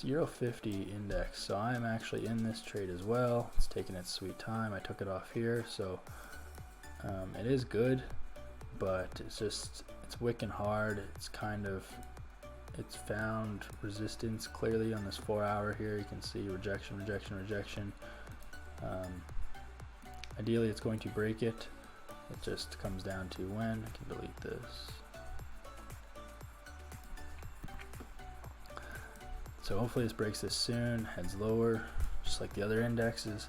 It's EU50 index, so I'm actually in this trade as well. It's taking its sweet time. I took it off here, so it is good, but it's wicking hard. It's found resistance clearly on this 4 hour here. You can see rejection, rejection, rejection. Ideally it's going to break it. It just comes down to when. I can delete this. So hopefully this breaks this soon, heads lower, just like the other indexes.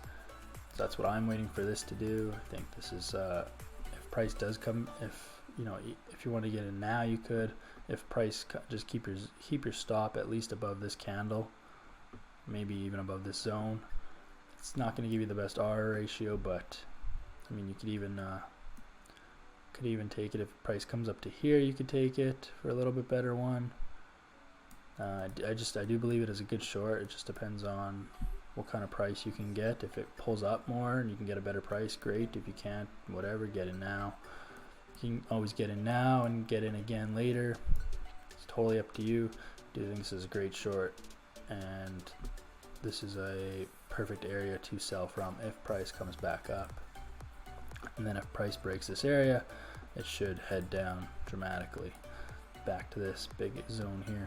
So that's what I'm waiting for this to do. I think this is, if price does come, if you want to get in now, you could. If price, just keep your stop at least above this candle, maybe even above this zone. It's not going to give you the best R ratio, but I mean, you could even take it. If price comes up to here, you could take it for a little bit better one. I do believe it is a good short. It just depends on what kind of price you can get. If it pulls up more and you can get a better price, great. If you can't, whatever, get in now. You can always get in now and get in again later. It's totally up to you. I do think this is a great short, and this is a perfect area to sell from if price comes back up. And then if price breaks this area, it should head down dramatically back to this big zone here.